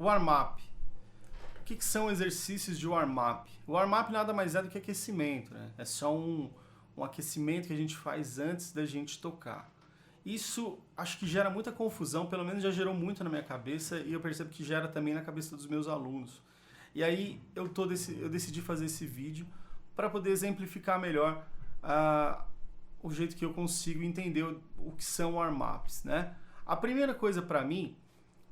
warm-up. O que são exercícios de warm-up? O warm-up nada mais é do que aquecimento, né? É só um aquecimento que a gente faz antes da gente tocar. Isso acho que gera muita confusão, pelo menos já gerou muito na minha cabeça e eu percebo que gera também na cabeça dos meus alunos. E aí eu decidi fazer esse vídeo para poder exemplificar melhor o jeito que eu consigo entender o que são warm-ups, né? A primeira coisa para mim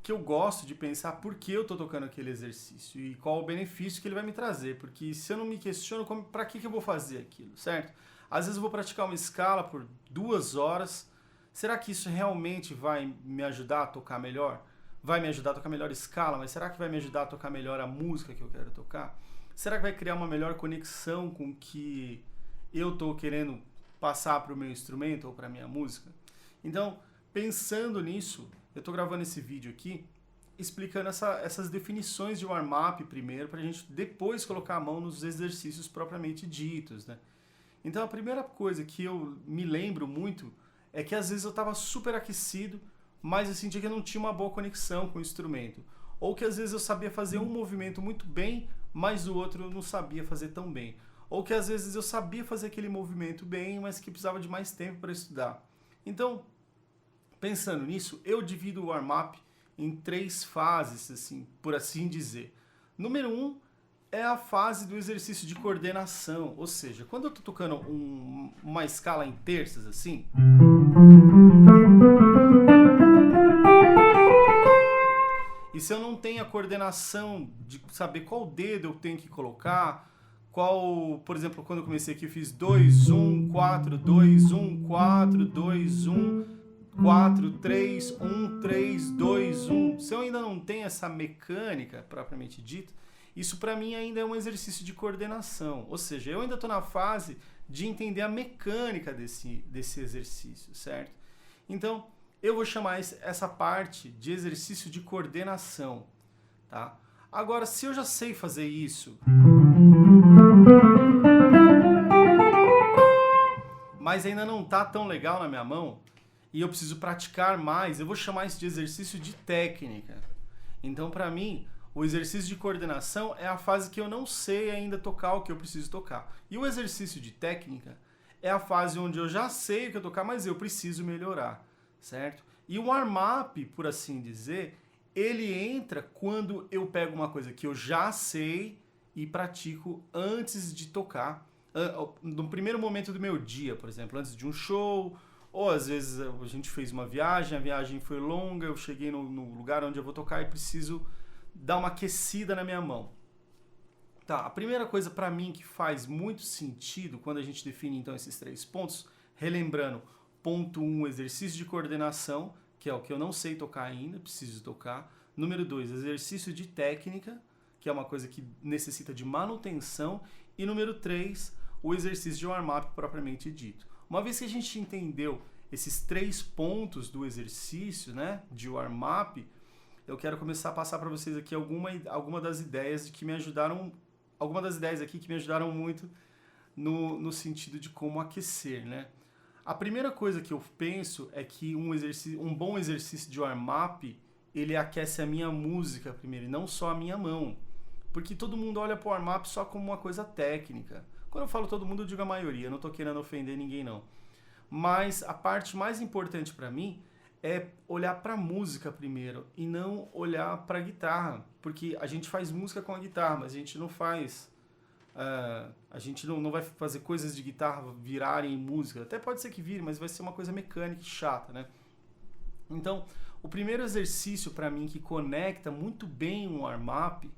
que eu gosto de pensar por que eu estou tocando aquele exercício e qual o benefício que ele vai me trazer, porque se eu não me questiono, para que eu vou fazer aquilo, certo? Às vezes eu vou praticar uma escala por 2 horas, será que isso realmente vai me ajudar a tocar melhor? Vai me ajudar a tocar melhor escala, mas será que vai me ajudar a tocar melhor a música que eu quero tocar? Será que vai criar uma melhor conexão com o que eu estou querendo passar para o meu instrumento ou para a minha música? Então, pensando nisso, eu estou gravando esse vídeo aqui explicando essas definições de warm-up primeiro, para a gente depois colocar a mão nos exercícios propriamente ditos, né? Então a primeira coisa que eu me lembro muito é que às vezes eu estava super aquecido, mas eu sentia que eu não tinha uma boa conexão com o instrumento. Ou que às vezes eu sabia fazer um movimento muito bem, mas o outro eu não sabia fazer tão bem. Ou que às vezes eu sabia fazer aquele movimento bem, mas que precisava de mais tempo para estudar. Então, pensando nisso, eu divido o warm-up em 3 fases, assim, por assim dizer. Número 1 é a fase do exercício de coordenação, ou seja, quando eu estou tocando uma escala em terças, assim, e se eu não tenho a coordenação de saber qual dedo eu tenho que colocar, por exemplo, quando eu comecei aqui eu fiz 2, 1, 4, 2, 1, 4, 2, 1, 4, 3, 1, 3, 2, 1. Se eu ainda não tenho essa mecânica propriamente dita, isso para mim ainda é um exercício de coordenação. Ou seja, eu ainda estou na fase de entender a mecânica desse exercício, certo? Então, eu vou chamar essa parte de exercício de coordenação, tá? Agora, se eu já sei fazer isso, mas ainda não está tão legal na minha mão, e eu preciso praticar mais, eu vou chamar isso de exercício de técnica. Então, para mim, o exercício de coordenação é a fase que eu não sei ainda tocar o que eu preciso tocar. E o exercício de técnica é a fase onde eu já sei o que eu tocar, mas eu preciso melhorar, certo? E o warm-up, por assim dizer, ele entra quando eu pego uma coisa que eu já sei e pratico antes de tocar, no primeiro momento do meu dia, por exemplo, antes de um show. Ou às vezes a gente fez uma viagem, a viagem foi longa, eu cheguei no lugar onde eu vou tocar e preciso dar uma aquecida na minha mão. Tá, a primeira coisa para mim que faz muito sentido quando a gente define então esses 3 pontos, relembrando, ponto 1, exercício de coordenação, que é o que eu não sei tocar ainda, preciso tocar. Número 2, exercício de técnica, que é uma coisa que necessita de manutenção. E número 3, o exercício de warm-up propriamente dito. Uma vez que a gente entendeu esses 3 pontos do exercício, né, de warm-up, eu quero começar a passar para vocês aqui alguma das ideias que me ajudaram, muito no sentido de como aquecer, né? A primeira coisa que eu penso é que um bom exercício de warm-up, ele aquece a minha música primeiro, e não só a minha mão. Porque todo mundo olha para o warm-up só como uma coisa técnica. Quando eu falo todo mundo, eu digo a maioria, eu não estou querendo ofender ninguém não. Mas a parte mais importante para mim é olhar para a música primeiro e não olhar para a guitarra. Porque a gente faz música com a guitarra, mas a gente não faz... a gente não vai fazer coisas de guitarra virarem em música. Até pode ser que vire, mas vai ser uma coisa mecânica e chata, né? Então, o primeiro exercício para mim que conecta muito bem um warm-up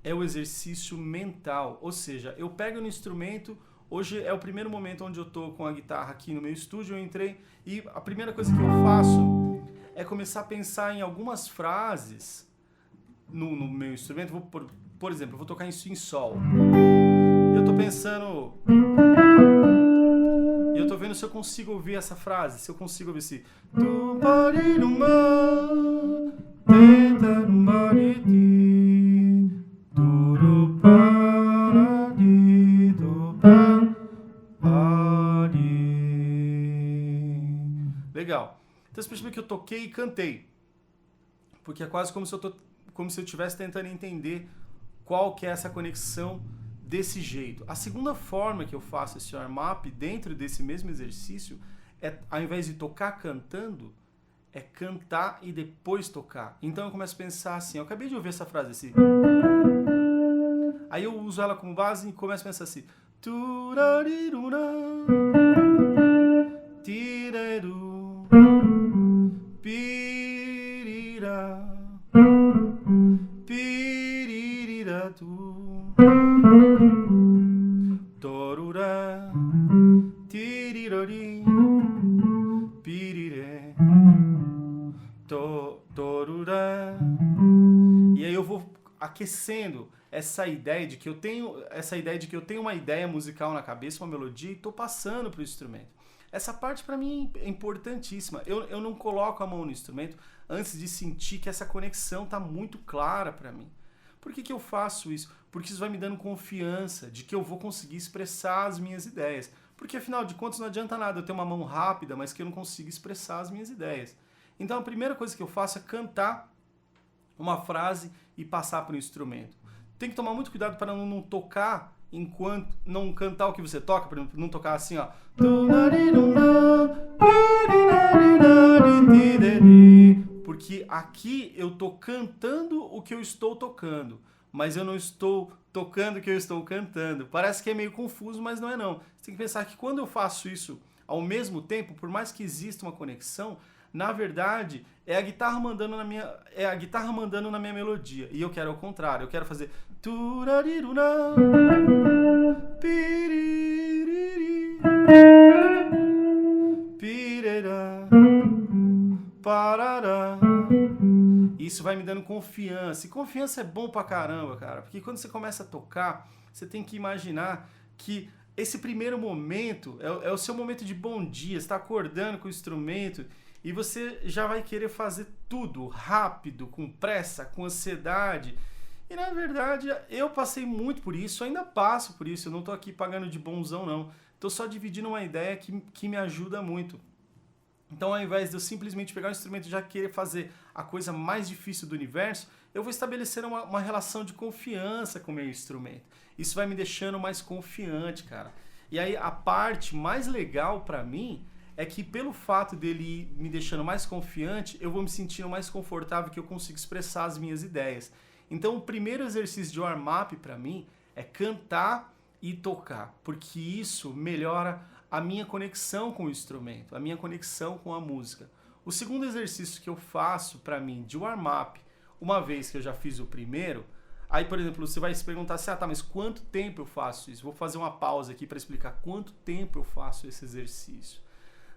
é o exercício mental, ou seja, eu pego no instrumento, hoje é o primeiro momento onde eu estou com a guitarra aqui no meu estúdio, eu entrei e a primeira coisa que eu faço é começar a pensar em algumas frases no meu instrumento. Por exemplo, eu vou tocar isso em sol, eu estou pensando, e eu estou vendo se eu consigo ouvir essa frase, se eu consigo ouvir esse legal. Então você percebeu que eu toquei e cantei. Porque é quase como se eu como se eu estivesse tentando entender qual que é essa conexão desse jeito. A segunda forma que eu faço esse warm-up dentro desse mesmo exercício é, ao invés de tocar cantando, é cantar e depois tocar. Então eu começo a pensar assim, eu acabei de ouvir essa frase assim. Aí eu uso ela como base e começo a pensar assim. Tiraru, pirira, piriratu, torura, tirirori, pirire, torura. E aí eu vou aquecendo essa ideia de que eu tenho uma ideia musical na cabeça, uma melodia, e estou passando para o instrumento. Essa parte para mim é importantíssima. Eu não coloco a mão no instrumento antes de sentir que essa conexão está muito clara para mim. Por que eu faço isso? Porque isso vai me dando confiança de que eu vou conseguir expressar as minhas ideias. Porque afinal de contas não adianta nada eu ter uma mão rápida, mas que eu não consigo expressar as minhas ideias. Então a primeira coisa que eu faço é cantar uma frase e passar para o instrumento. Tem que tomar muito cuidado para não tocar enquanto não cantar o que você toca, por exemplo, não tocar assim, ó. Porque aqui eu tô cantando o que eu estou tocando, mas eu não estou tocando o que eu estou cantando. Parece que é meio confuso, mas não é não. Você tem que pensar que quando eu faço isso ao mesmo tempo, por mais que exista uma conexão, na verdade, é a guitarra mandando na minha melodia. E eu quero ao contrário, eu quero fazer isso vai me dando confiança. E confiança é bom pra caramba, cara. Porque quando você começa a tocar, você tem que imaginar que esse primeiro momento é o seu momento de bom dia. Você está acordando com o instrumento e você já vai querer fazer tudo rápido, com pressa, com ansiedade. E na verdade, eu passei muito por isso, ainda passo por isso. Eu não estou aqui pagando de bonzão, não. Estou só dividindo uma ideia que me ajuda muito. Então, ao invés de eu simplesmente pegar o instrumento e já querer fazer a coisa mais difícil do universo, eu vou estabelecer uma relação de confiança com o meu instrumento. Isso vai me deixando mais confiante, cara. E aí, a parte mais legal pra mim é que pelo fato dele ir me deixando mais confiante, eu vou me sentindo mais confortável, que eu consigo expressar as minhas ideias. Então, o primeiro exercício de warm-up pra mim é cantar e tocar, porque isso melhora a minha conexão com o instrumento, a minha conexão com a música. O segundo exercício que eu faço para mim de warm-up, uma vez que eu já fiz o primeiro, aí, por exemplo, você vai se perguntar assim, tá, mas quanto tempo eu faço isso? Vou fazer uma pausa aqui para explicar quanto tempo eu faço esse exercício.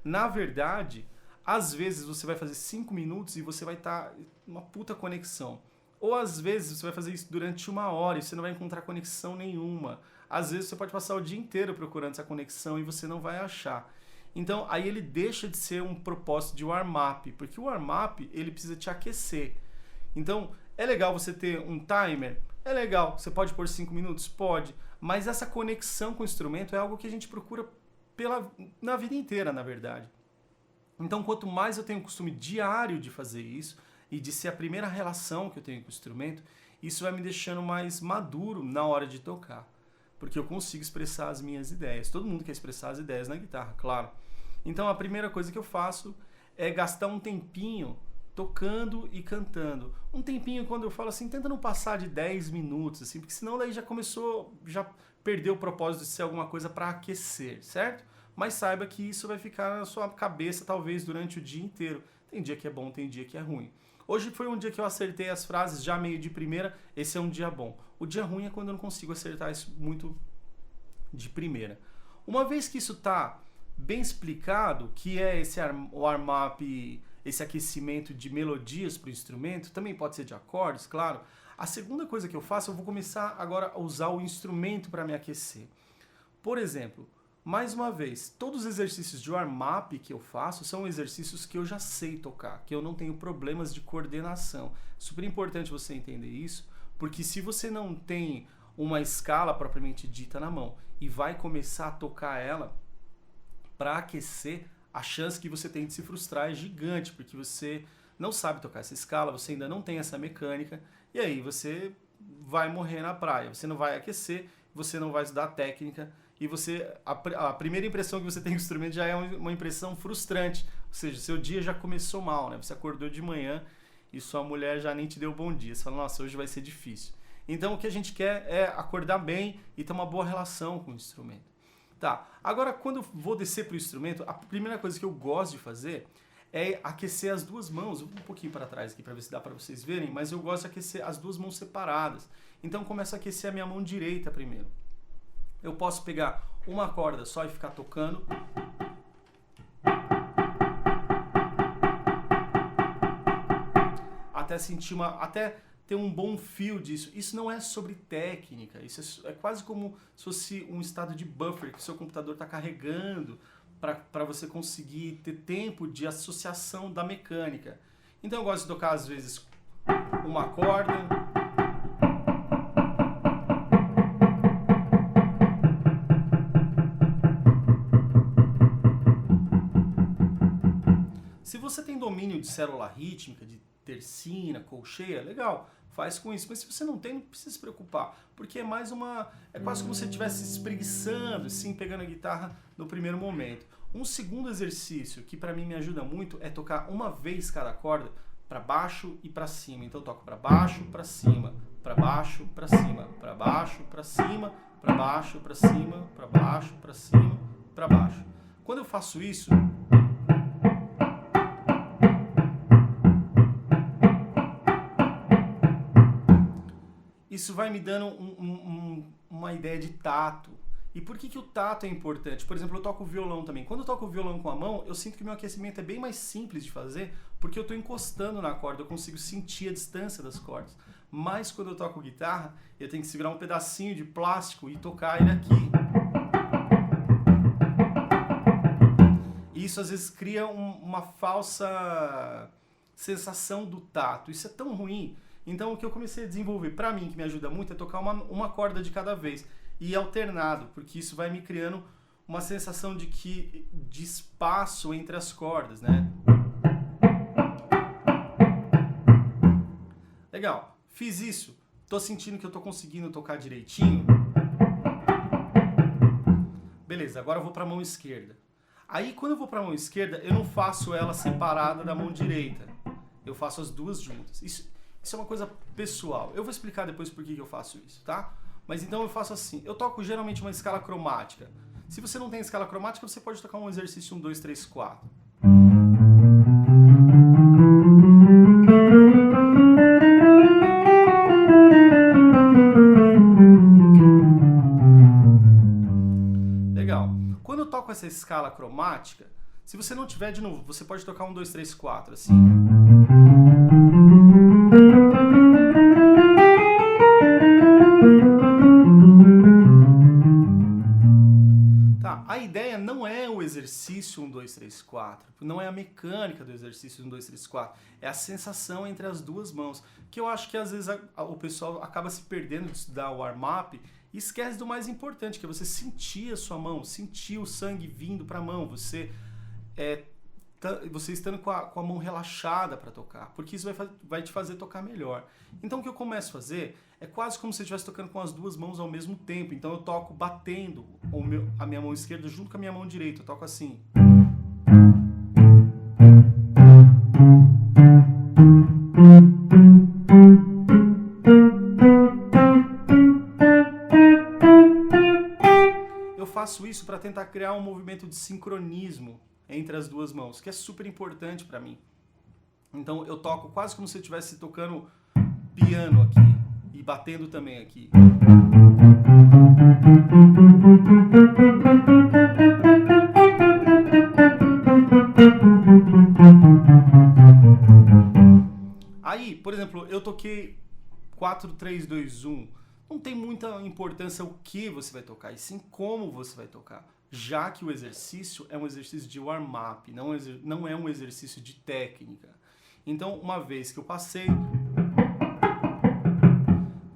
Na verdade, às vezes você vai fazer 5 minutos e você vai estar uma puta conexão. Ou às vezes você vai fazer isso durante 1 hora e você não vai encontrar conexão nenhuma. Às vezes você pode passar o dia inteiro procurando essa conexão e você não vai achar. Então, aí ele deixa de ser um propósito de warm-up, porque o warm-up, ele precisa te aquecer. Então, é legal você ter um timer? É legal. Você pode pôr 5 minutos? Pode. Mas essa conexão com o instrumento é algo que a gente procura na vida inteira, na verdade. Então, quanto mais eu tenho o costume diário de fazer isso, e de ser a primeira relação que eu tenho com o instrumento, isso vai me deixando mais maduro na hora de tocar. Porque eu consigo expressar as minhas ideias. Todo mundo quer expressar as ideias na guitarra, claro. Então a primeira coisa que eu faço é gastar um tempinho tocando e cantando. Um tempinho, quando eu falo assim, tenta não passar de 10 minutos, assim, porque senão daí já perdeu o propósito de ser alguma coisa para aquecer, certo? Mas saiba que isso vai ficar na sua cabeça talvez durante o dia inteiro. Tem dia que é bom, tem dia que é ruim. Hoje foi um dia que eu acertei as frases já meio de primeira, esse é um dia bom. O dia ruim é quando eu não consigo acertar isso muito de primeira. Uma vez que isso está bem explicado, que é esse warm-up, esse aquecimento de melodias para o instrumento, também pode ser de acordes, claro. A segunda coisa que eu faço, eu vou começar agora a usar o instrumento para me aquecer. Por exemplo, mais uma vez, todos os exercícios de warm-up que eu faço são exercícios que eu já sei tocar, que eu não tenho problemas de coordenação. Super importante você entender isso, porque se você não tem uma escala propriamente dita na mão e vai começar a tocar ela para aquecer, a chance que você tem de se frustrar é gigante, porque você não sabe tocar essa escala, você ainda não tem essa mecânica, e aí você vai morrer na praia. Você não vai aquecer, você não vai estudar técnica, e a primeira impressão que você tem do instrumento já é uma impressão frustrante. Ou seja, seu dia já começou mal, né? Você acordou de manhã e sua mulher já nem te deu bom dia. Você fala, nossa, hoje vai ser difícil. Então o que a gente quer é acordar bem e ter uma boa relação com o instrumento. Tá, agora quando eu vou descer para o instrumento, a primeira coisa que eu gosto de fazer é aquecer as duas mãos, um pouquinho para trás aqui para ver se dá para vocês verem, mas eu gosto de aquecer as duas mãos separadas. Então eu começo a aquecer a minha mão direita primeiro. Eu posso pegar uma corda só e ficar tocando. Até sentir até ter um bom feel disso. Isso não é sobre técnica, isso é quase como se fosse um estado de buffer que o seu computador está carregando para você conseguir ter tempo de associação da mecânica. Então eu gosto de tocar às vezes uma corda, se você tem domínio de célula rítmica, de tercina, colcheia, legal, faz com isso. Mas se você não tem, não precisa se preocupar, porque é quase como se você estivesse espreguiçando, assim, pegando a guitarra no primeiro momento. Um segundo exercício que para mim me ajuda muito é tocar uma vez cada corda para baixo e para cima. Então eu toco para baixo, para cima, para baixo, para cima, para baixo, para cima, para baixo, para cima, para baixo, para cima, para baixo. Quando eu faço isso, isso vai me dando uma ideia de tato. E por que o tato é importante? Por exemplo, eu toco violão também. Quando eu toco o violão com a mão, eu sinto que o meu aquecimento é bem mais simples de fazer, porque eu estou encostando na corda, eu consigo sentir a distância das cordas. Mas quando eu toco guitarra, eu tenho que segurar um pedacinho de plástico e tocar ele aqui. E isso às vezes cria uma falsa sensação do tato. Isso é tão ruim. Então o que eu comecei a desenvolver, para mim, que me ajuda muito, é tocar uma corda de cada vez. E alternado, porque isso vai me criando uma sensação de espaço entre as cordas, né? Legal, fiz isso, tô sentindo que eu tô conseguindo tocar direitinho. Beleza, agora eu vou para a mão esquerda. Aí quando eu vou para a mão esquerda, eu não faço ela separada da mão direita. Eu faço as duas juntas. Isso é uma coisa pessoal. Eu vou explicar depois por que eu faço isso, tá? Mas então eu faço assim, eu toco geralmente uma escala cromática. Se você não tem escala cromática, você pode tocar um exercício 1, 2, 3, 4. Legal. Quando eu toco essa escala cromática, se você não tiver, de novo, você pode tocar 1, 2, 3, 4, assim. A ideia não é o exercício 1, 2, 3, 4, não é a mecânica do exercício 1, 2, 3, 4, é a sensação entre as duas mãos, que eu acho que às vezes o pessoal acaba se perdendo de estudar o warm-up e esquece do mais importante, que é você sentir a sua mão, sentir o sangue vindo para a mão, você estando com a mão relaxada para tocar, porque isso vai te fazer tocar melhor. Então o que eu começo a fazer é quase como se eu estivesse tocando com as duas mãos ao mesmo tempo. Então eu toco batendo a minha mão esquerda junto com a minha mão direita. Eu toco assim. Eu faço isso para tentar criar um movimento de sincronismo entre as duas mãos, que é super importante para mim. Então eu toco quase como se eu estivesse tocando piano aqui e batendo também aqui. Aí, por exemplo, eu toquei 4, 3, 2, 1. Não tem muita importância o que você vai tocar, e sim como você vai tocar. Já que o exercício é um exercício de warm-up, não é um exercício de técnica. Então, uma vez que eu passei,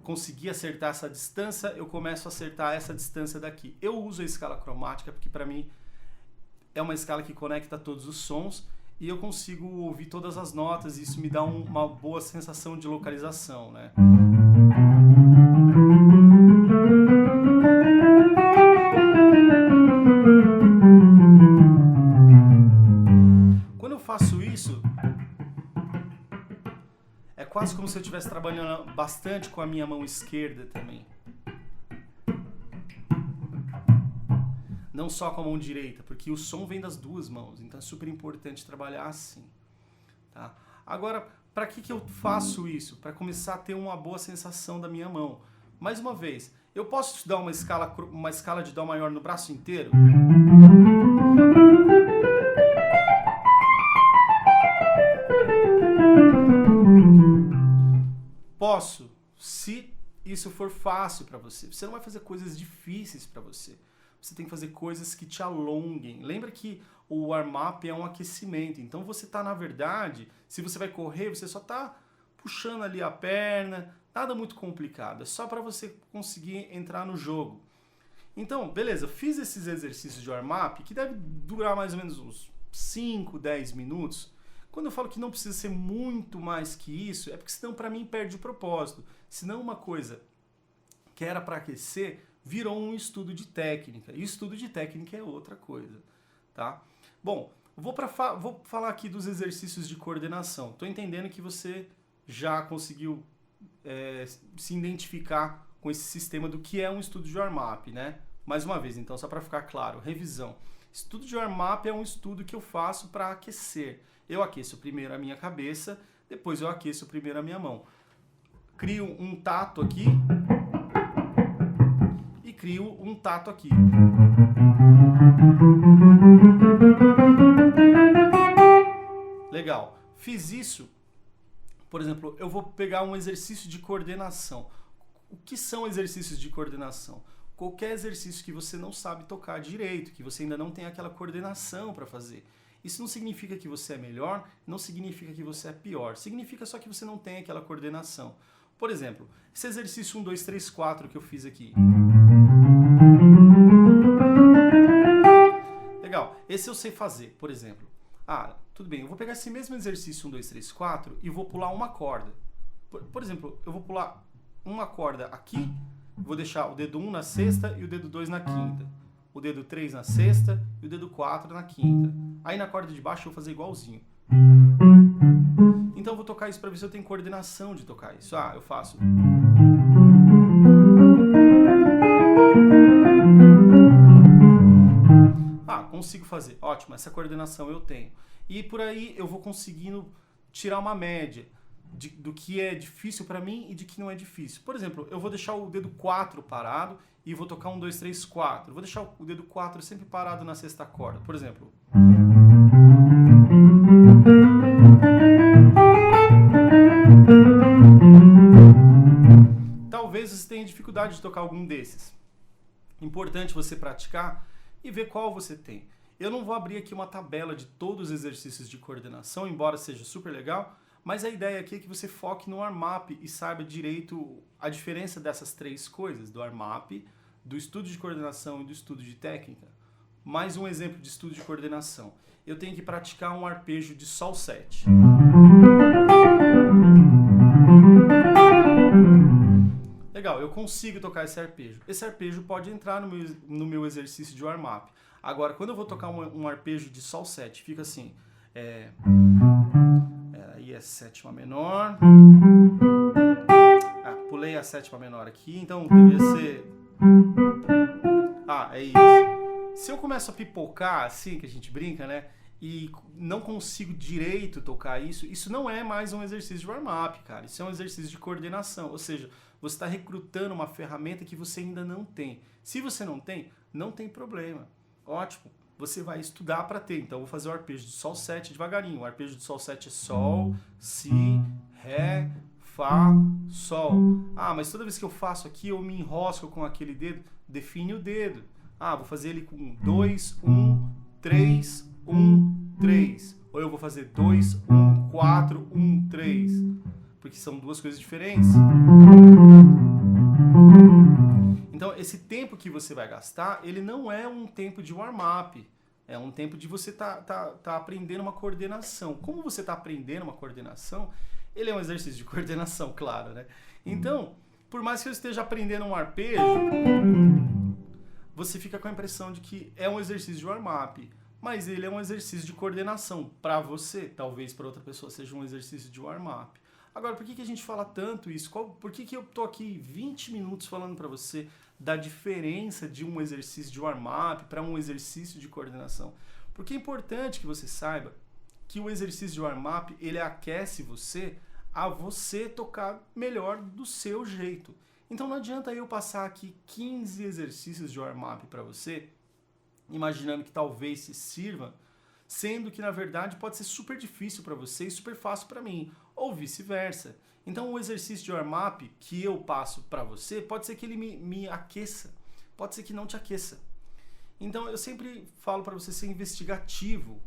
consegui acertar essa distância, eu começo a acertar essa distância daqui. Eu uso a escala cromática porque para mim é uma escala que conecta todos os sons e eu consigo ouvir todas as notas, e isso me dá uma boa sensação de localização, né? Quando eu faço isso, é quase como se eu estivesse trabalhando bastante com a minha mão esquerda também. Não só com a mão direita, porque o som vem das duas mãos, então é super importante trabalhar assim. Tá? Agora, para que eu faço isso? Para começar a ter uma boa sensação da minha mão. Mais uma vez, eu posso estudar uma escala de Dó maior no braço inteiro? Posso, se isso for fácil para você. Você não vai fazer coisas difíceis para você. Você tem que fazer coisas que te alonguem. Lembra que o warm-up é um aquecimento. Então você está, na verdade, se você vai correr, você só está puxando ali a perna. Nada muito complicado. É só para você conseguir entrar no jogo. Então, beleza, fiz esses exercícios de warm-up, que deve durar mais ou menos uns 5, 10 minutos. Quando eu falo que não precisa ser muito mais que isso, é porque senão para mim perde o propósito. Senão uma coisa que era para aquecer virou um estudo de técnica. E estudo de técnica é outra coisa, tá? Bom, vou falar aqui dos exercícios de coordenação. Estou entendendo que você já conseguiu se identificar com esse sistema do que é um estudo de warm-up, né? Mais uma vez, então, só para ficar claro, revisão. Estudo de warm-up é um estudo que eu faço para aquecer. Eu aqueço primeiro a minha cabeça, depois eu aqueço primeiro a minha mão. Crio um tato aqui e crio um tato aqui. Legal. Fiz isso. Por exemplo, eu vou pegar um exercício de coordenação. O que são exercícios de coordenação? Qualquer exercício que você não sabe tocar direito, que você ainda não tem aquela coordenação para fazer. Isso não significa que você é melhor, não significa que você é pior. Significa só que você não tem aquela coordenação. Por exemplo, esse exercício 1, 2, 3, 4 que eu fiz aqui. Legal. Esse eu sei fazer, por exemplo. Ah, tudo bem, eu vou pegar esse mesmo exercício 1, 2, 3, 4 e vou pular uma corda. Por exemplo, eu vou pular uma corda aqui, vou deixar o dedo 1 na sexta e o dedo 2 na quinta. O dedo 3 na sexta e o dedo 4 na quinta. Aí na corda de baixo eu vou fazer igualzinho. Então eu vou tocar isso para ver se eu tenho coordenação de tocar isso. Ah, eu faço. Ah, consigo fazer. Ótimo, essa coordenação eu tenho. E por aí eu vou conseguindo tirar uma média do que é difícil para mim e de que não é difícil. Por exemplo, eu vou deixar o dedo 4 parado e vou tocar 1, 2, 3, 4. Eu vou deixar o dedo 4 sempre parado na sexta corda. Por exemplo. Talvez você tenha dificuldade de tocar algum desses. Importante você praticar e ver qual você tem. Eu não vou abrir aqui uma tabela de todos os exercícios de coordenação, embora seja super legal, mas a ideia aqui é que você foque no warm-up e saiba direito a diferença dessas três coisas, do warm-up, do estudo de coordenação e do estudo de técnica. Mais um exemplo de estudo de coordenação. Eu tenho que praticar um arpejo de Sol 7. Legal, eu consigo tocar esse arpejo. Esse arpejo pode entrar no meu exercício de warm-up. Agora, quando eu vou tocar um arpejo de Sol 7, fica assim. Aí é sétima menor. Ah, pulei a sétima menor aqui, então deveria ser. Ah, é isso. Se eu começo a pipocar, assim, que a gente brinca, né? E não consigo direito tocar isso, isso não é mais um exercício de warm-up, cara. Isso é um exercício de coordenação. Ou seja, você está recrutando uma ferramenta que você ainda não tem. Se você não tem problema. Ótimo. Você vai estudar para ter. Então, eu vou fazer o arpejo de Sol 7 devagarinho. O arpejo de Sol 7 é Sol, Si, Ré, Fá, Sol. Ah, mas toda vez que eu faço aqui, eu me enrosco com aquele dedo. Define o dedo. Ah, vou fazer ele com 2, 1, 3, 1, 3. Ou eu vou fazer 2, 1, 4, 1, 3. Porque são duas coisas diferentes. Então, esse tempo que você vai gastar, ele não é um tempo de warm-up. É um tempo de você tá aprendendo uma coordenação. Como você está aprendendo uma coordenação, ele é um exercício de coordenação, claro, né? Então, por mais que eu esteja aprendendo um arpejo, você fica com a impressão de que é um exercício de warm-up, mas ele é um exercício de coordenação. Para você, talvez para outra pessoa seja um exercício de warm-up. Agora, por que a gente fala tanto isso? Por que eu tô aqui 20 minutos falando para você da diferença de um exercício de warm-up para um exercício de coordenação? Porque é importante que você saiba que o exercício de warm-up, ele aquece você a você tocar melhor do seu jeito. Então não adianta eu passar aqui 15 exercícios de warm-up para você, imaginando que talvez se sirva, sendo que na verdade pode ser super difícil para você e super fácil para mim, ou vice-versa. Então o exercício de warm-up que eu passo para você, pode ser que ele me aqueça, pode ser que não te aqueça. Então eu sempre falo para você ser investigativo,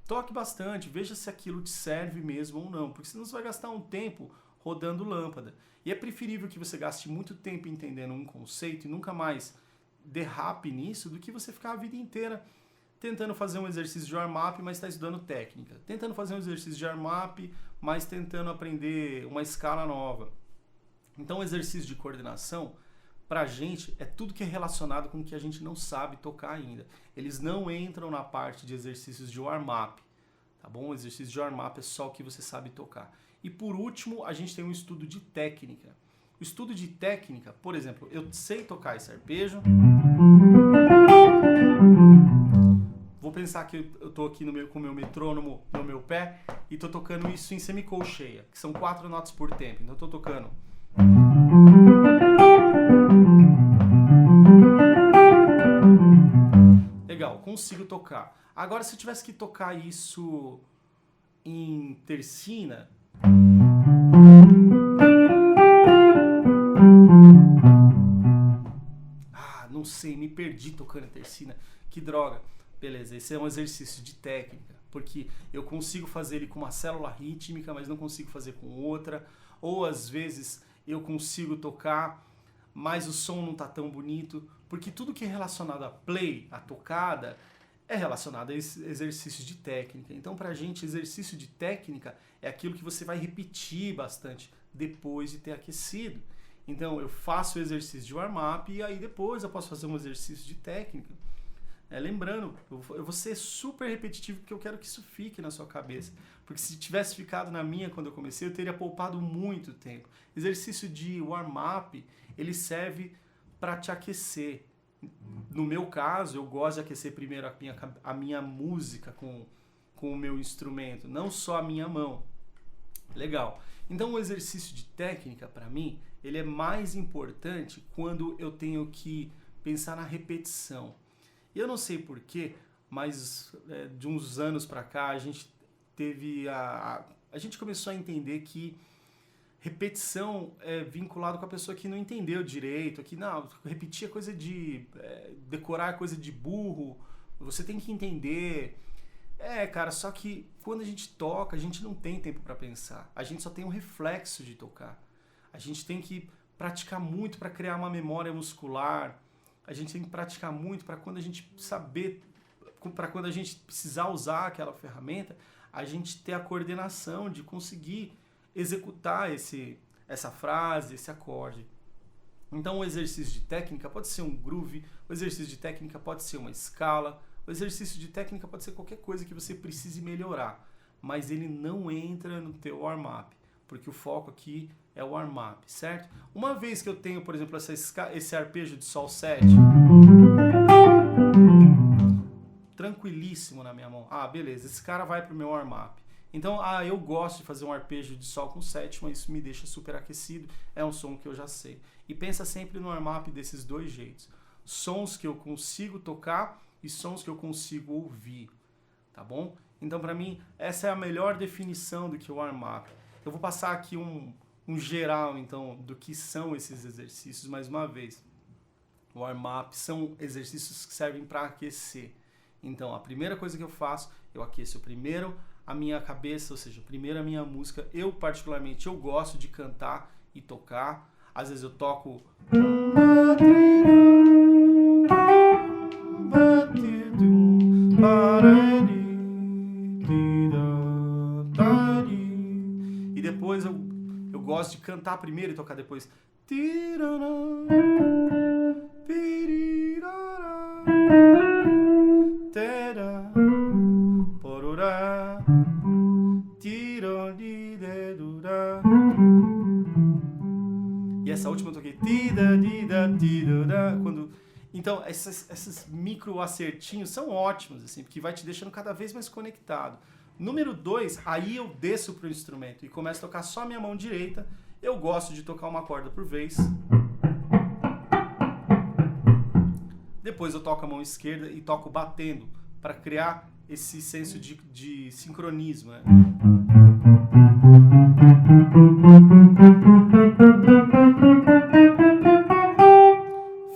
toque bastante, veja se aquilo te serve mesmo ou não, porque senão você vai gastar um tempo rodando lâmpada. E é preferível que você gaste muito tempo entendendo um conceito e nunca mais derrape nisso do que você ficar a vida inteira tentando fazer um exercício de warm-up, mas está estudando técnica. Tentando fazer um exercício de warm-up, mas tentando aprender uma escala nova. Então o exercício de coordenação, pra gente, é tudo que é relacionado com o que a gente não sabe tocar ainda. Eles não entram na parte de exercícios de warm-up, tá bom? O exercício de warm-up é só o que você sabe tocar. E por último, a gente tem um estudo de técnica. O estudo de técnica, por exemplo, eu sei tocar esse arpejo. Vou pensar que eu tô aqui com o meu metrônomo no meu pé e tô tocando isso em semicolcheia, que são 4 notas por tempo. Então eu tô tocando. Legal, consigo tocar. Agora, se eu tivesse que tocar isso em tercina, não sei, me perdi tocando em tercina, que droga. Beleza, esse é um exercício de técnica, porque eu consigo fazer ele com uma célula rítmica, mas não consigo fazer com outra, ou às vezes eu consigo tocar, mas o som não tá tão bonito, porque tudo que é relacionado a play, a tocada, é relacionado a exercícios de técnica. Então, pra gente, exercício de técnica é aquilo que você vai repetir bastante depois de ter aquecido. Então, eu faço o exercício de warm-up e aí depois eu posso fazer um exercício de técnica. Lembrando, eu vou ser super repetitivo porque eu quero que isso fique na sua cabeça. Porque se tivesse ficado na minha quando eu comecei, eu teria poupado muito tempo. Exercício de warm-up, ele serve para te aquecer. No meu caso, eu gosto de aquecer primeiro a minha música com o meu instrumento, não só a minha mão. Legal. Então o exercício de técnica, para mim, ele é mais importante quando eu tenho que pensar na repetição. E eu não sei porquê, mas de uns anos para cá a gente teve a gente começou a entender que repetição é vinculado com a pessoa que não entendeu direito, que não, repetir é coisa de decorar é coisa de burro, você tem que entender. Cara, só que quando a gente toca, a gente não tem tempo para pensar. A gente só tem um reflexo de tocar. A gente tem que praticar muito para criar uma memória muscular. A gente tem que praticar muito para quando a gente saber, para quando a gente precisar usar aquela ferramenta, a gente ter a coordenação de conseguir executar essa frase, esse acorde. Então o exercício de técnica pode ser um groove, o exercício de técnica pode ser uma escala, o exercício de técnica pode ser qualquer coisa que você precise melhorar, mas ele não entra no teu warm-up, porque o foco aqui é o warm-up, certo? Uma vez que eu tenho, por exemplo, esse arpejo de Sol 7, tranquilíssimo na minha mão. Beleza, esse cara vai pro meu warm-up. Então, eu gosto de fazer um arpejo de Sol com sétima, isso me deixa super aquecido, é um som que eu já sei. E pensa sempre no warm-up desses dois jeitos. Sons que eu consigo tocar e sons que eu consigo ouvir, tá bom? Então, para mim, essa é a melhor definição do que o warm-up. Eu vou passar aqui um geral, então, do que são esses exercícios, mais uma vez. O warm-up são exercícios que servem para aquecer. Então, a primeira coisa que eu faço, eu aqueço primeiro a minha cabeça, ou seja, primeiro a minha música. Eu, particularmente, eu gosto de cantar e tocar. Às vezes eu toco... E depois eu gosto de cantar primeiro e tocar depois. E essa última eu toquei. Então, esses micro acertinhos são ótimos, assim, porque vai te deixando cada vez mais conectado. Número 2, aí eu desço pro instrumento e começo a tocar só a minha mão direita. Eu gosto de tocar uma corda por vez. Depois eu toco a mão esquerda e toco batendo, para criar esse senso de sincronismo, né?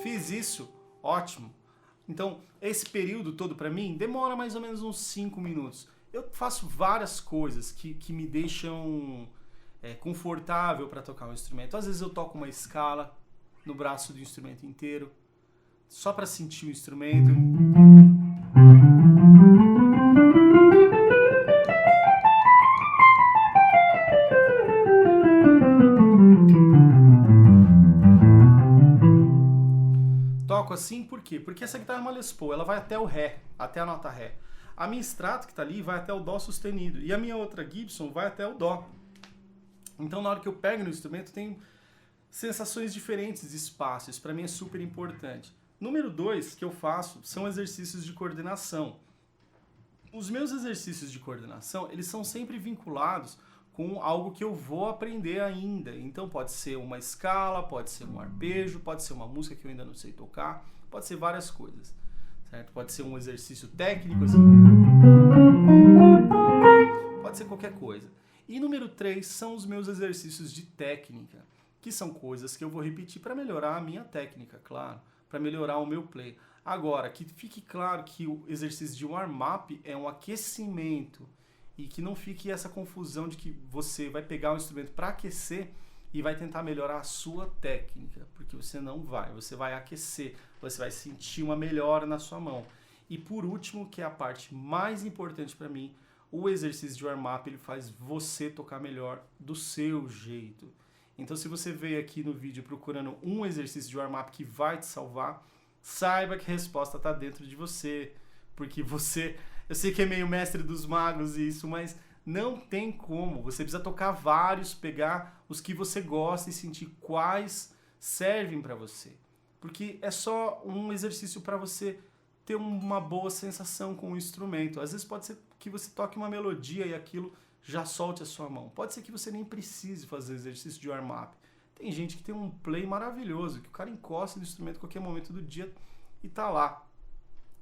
Fiz isso, ótimo. Então, esse período todo para mim demora mais ou menos uns 5 minutos. Eu faço várias coisas que me deixam confortável para tocar um instrumento. Às vezes eu toco uma escala no braço do instrumento inteiro, só para sentir o instrumento. Toco assim por quê? Porque essa guitarra é uma Les Paul, ela vai até o Ré, até a nota Ré. A minha Strato que está ali vai até o Dó sustenido e a minha outra Gibson vai até o Dó. Então na hora que eu pego no instrumento tem sensações diferentes de espaço, isso para mim é super importante. Número 2 que eu faço são exercícios de coordenação. Os meus exercícios de coordenação, eles são sempre vinculados com algo que eu vou aprender ainda. Então pode ser uma escala, pode ser um arpejo, pode ser uma música que eu ainda não sei tocar, pode ser várias coisas, certo? Pode ser um exercício técnico, assim. Pode ser qualquer coisa. E número 3 são os meus exercícios de técnica, que são coisas que eu vou repetir para melhorar a minha técnica, claro, para melhorar o meu play. Agora, que fique claro que o exercício de warm-up é um aquecimento e que não fique essa confusão de que você vai pegar um instrumento para aquecer e vai tentar melhorar a sua técnica, porque você não vai, você vai aquecer, você vai sentir uma melhora na sua mão. E por último, que é a parte mais importante para mim, o exercício de warm-up ele faz você tocar melhor do seu jeito. Então se você veio aqui no vídeo procurando um exercício de warm-up que vai te salvar, saiba que a resposta está dentro de você, porque você, eu sei que é meio mestre dos magos isso, mas não tem como, você precisa tocar vários, pegar os que você gosta e sentir quais servem para você, porque é só um exercício para você ter uma boa sensação com o instrumento. Às vezes pode ser que você toque uma melodia e aquilo já solte a sua mão, pode ser que você nem precise fazer exercício de warm-up. Tem gente que tem um play maravilhoso, que o cara encosta no instrumento em qualquer momento do dia e tá lá,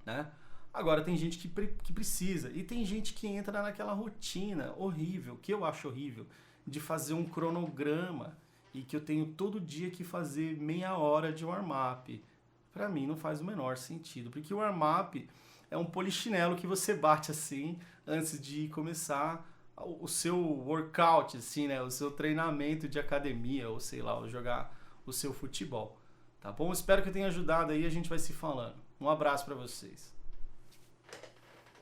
né? Agora tem gente que precisa, e tem gente que entra naquela rotina horrível, que eu acho horrível, de fazer um cronograma e que eu tenho todo dia que fazer meia hora de warm-up. Pra mim não faz o menor sentido, porque o warm-up é um polichinelo que você bate assim antes de começar o seu workout, assim, né? O seu treinamento de academia, ou sei lá, ou jogar o seu futebol, tá bom? Espero que eu tenha ajudado aí, a gente vai se falando. Um abraço pra vocês.